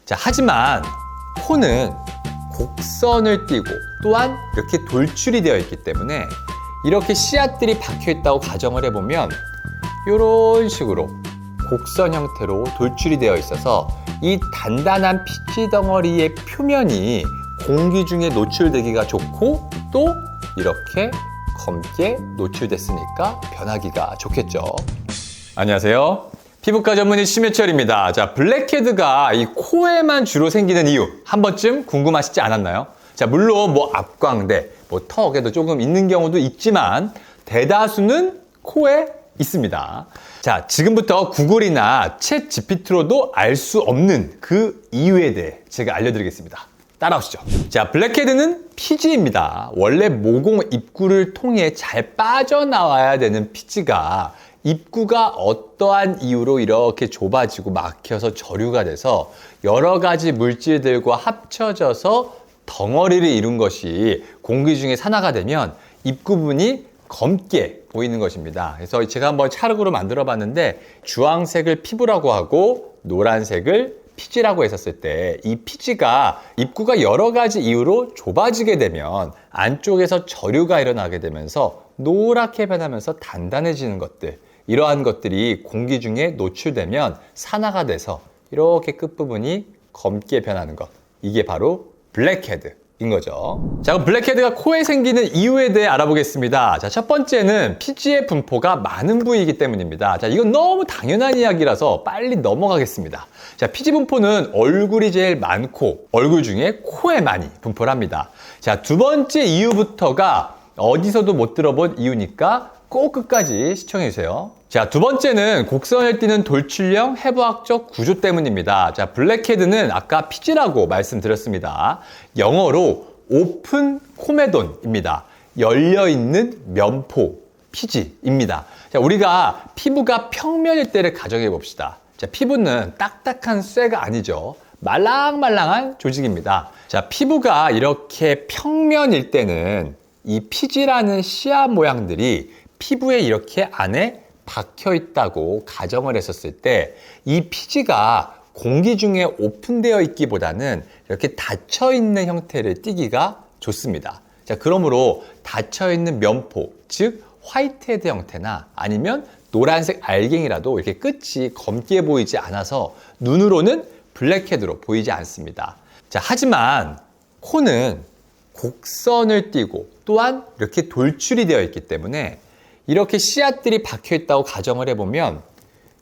자, 하지만 코는 곡선을 띠고 또한 이렇게 돌출이 되어 있기 때문에 이렇게 씨앗들이 박혀 있다고 가정을 해보면 이런 식으로 곡선 형태로 돌출이 되어 있어서 이 단단한 피지 덩어리의 표면이 공기 중에 노출되기가 좋고 또 이렇게 검게 노출됐으니까 변하기가 좋겠죠. 안녕하세요. 피부과 전문의 심해철입니다. 자, 블랙헤드가 이 코에만 주로 생기는 이유 한 번쯤 궁금하시지 않았나요? 자, 물론 앞광대, 턱에도 조금 있는 경우도 있지만 대다수는 코에 있습니다. 자, 지금부터 구글이나 챗 GPT로도 알 수 없는 그 이유에 대해 제가 알려드리겠습니다. 따라오시죠. 자, 블랙헤드는 피지입니다. 원래 모공 입구를 통해 잘 빠져나와야 되는 피지가 입구가 어떠한 이유로 이렇게 좁아지고 막혀서 저류가 돼서 여러 가지 물질들과 합쳐져서 덩어리를 이룬 것이 공기 중에 산화가 되면 입구 부분이 검게 보이는 것입니다. 그래서 제가 한번 차르그로 만들어 봤는데 주황색을 피부라고 하고 노란색을 피지라고 했었을 때 이 피지가 입구가 여러 가지 이유로 좁아지게 되면 안쪽에서 저류가 일어나게 되면서 노랗게 변하면서 단단해지는 것들, 이러한 것들이 공기 중에 노출되면 산화가 돼서 이렇게 끝부분이 검게 변하는 것, 이게 바로 블랙헤드인 거죠. 자, 그럼 블랙헤드가 코에 생기는 이유에 대해 알아보겠습니다. 자, 첫 번째는 피지의 분포가 많은 부위이기 때문입니다. 자, 이건 너무 당연한 이야기라서 빨리 넘어가겠습니다. 자, 피지 분포는 얼굴이 제일 많고 얼굴 중에 코에 많이 분포를 합니다. 자, 두 번째 이유부터가 어디서도 못 들어본 이유니까 꼭 끝까지 시청해 주세요. 자, 두 번째는 곡선을 띠는 돌출형 해부학적 구조 때문입니다. 자, 블랙헤드는 아까 피지라고 말씀드렸습니다. 영어로 오픈 코메돈입니다. 열려있는 면포 피지입니다. 자, 우리가 피부가 평면일 때를 가정해 봅시다. 자, 피부는 딱딱한 쇠가 아니죠. 말랑말랑한 조직입니다. 자, 피부가 이렇게 평면일 때는 이 피지라는 씨앗 모양들이 피부에 이렇게 안에 박혀 있다고 가정을 했었을 때 이 피지가 공기 중에 오픈되어 있기보다는 이렇게 닫혀 있는 형태를 띠기가 좋습니다. 자, 그러므로 닫혀 있는 면포, 즉 화이트헤드 형태나 아니면 노란색 알갱이라도 이렇게 끝이 검게 보이지 않아서 눈으로는 블랙헤드로 보이지 않습니다. 자, 하지만 코는 곡선을 띠고 또한 이렇게 돌출이 되어 있기 때문에 이렇게 씨앗들이 박혀 있다고 가정을 해보면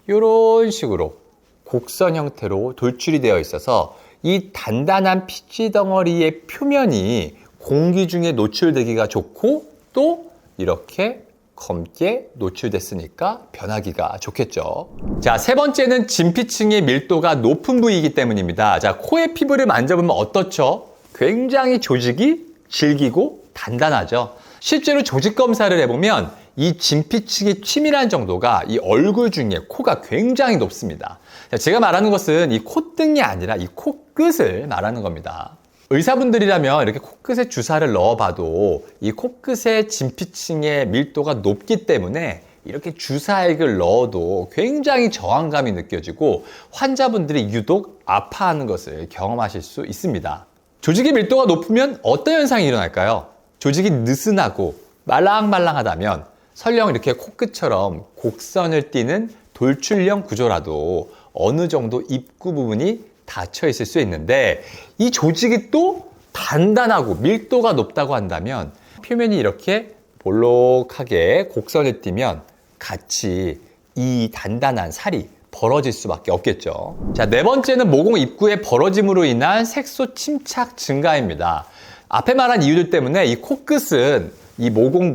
이런 식으로 곡선 형태로 돌출이 되어 있어서 이 단단한 피지 덩어리의 표면이 공기 중에 노출되기가 좋고 또 이렇게 검게 노출됐으니까 변하기가 좋겠죠. 자, 세 번째는 진피층의 밀도가 높은 부위이기 때문입니다. 자, 코의 피부를 만져보면 어떻죠? 굉장히 조직이 질기고 단단하죠. 실제로 조직 검사를 해보면 이 진피층의 치밀한 정도가 이 얼굴 중에 코가 굉장히 높습니다. 자, 제가 말하는 것은 이 콧등이 아니라 이 코끝을 말하는 겁니다. 의사분들이라면 이렇게 코끝에 주사를 넣어봐도 이 코끝의 진피층의 밀도가 높기 때문에 이렇게 주사액을 넣어도 굉장히 저항감이 느껴지고 환자분들이 유독 아파하는 것을 경험하실 수 있습니다. 조직의 밀도가 높으면 어떤 현상이 일어날까요? 조직이 느슨하고 말랑말랑하다면 설령 이렇게 코끝처럼 곡선을 띠는 돌출형 구조라도 어느 정도 입구 부분이 닫혀 있을 수 있는데 이 조직이 또 단단하고 밀도가 높다고 한다면 표면이 이렇게 볼록하게 곡선을 띠면 같이 이 단단한 살이 벌어질 수밖에 없겠죠. 자, 네 번째는 모공 입구의 벌어짐으로 인한 색소 침착 증가입니다. 앞에 말한 이유들 때문에 이 코끝은 이 모공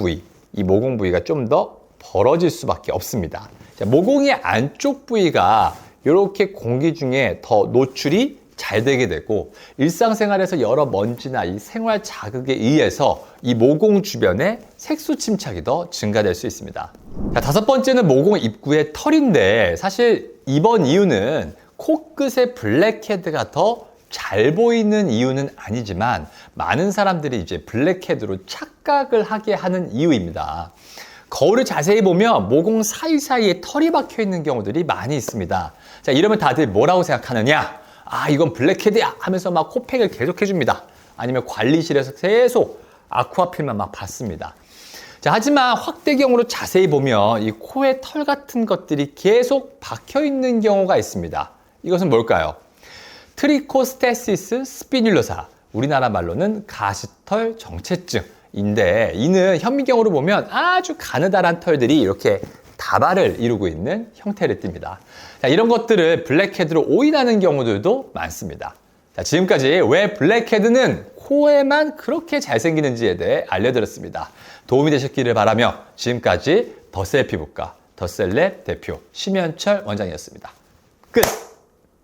부위가 좀 더 벌어질 수밖에 없습니다. 자, 모공의 안쪽 부위가 이렇게 공기 중에 더 노출이 잘 되게 되고 일상생활에서 여러 먼지나 이 생활 자극에 의해서 이 모공 주변에 색소 침착이 더 증가될 수 있습니다. 자, 다섯 번째는 모공 입구의 털인데 사실 이번 이유는 코끝의 블랙헤드가 더 잘 보이는 이유는 아니지만 많은 사람들이 이제 블랙헤드로 착각을 하게 하는 이유입니다. 거울을 자세히 보면 모공 사이사이에 털이 박혀 있는 경우들이 많이 있습니다. 자, 이러면 다들 뭐라고 생각하느냐? 아, 이건 블랙헤드야 하면서 막 코팩을 계속 해줍니다. 아니면 관리실에서 계속 아쿠아필만 막 받습니다. 자, 하지만 확대경으로 자세히 보면 이 코에 털 같은 것들이 계속 박혀 있는 경우가 있습니다. 이것은 뭘까요? 트리코스테시스 스피듈로사, 우리나라 말로는 가시털 정체증인데, 이는 현미경으로 보면 아주 가느다란 털들이 이렇게 다발을 이루고 있는 형태를 띱니다. 자, 이런 것들을 블랙헤드로 오인하는 경우들도 많습니다. 자, 지금까지 왜 블랙헤드는 코에만 그렇게 잘생기는지에 대해 알려드렸습니다. 도움이 되셨기를 바라며 지금까지 더셀 피부과 더셀랩 대표 심현철 원장이었습니다. 끝!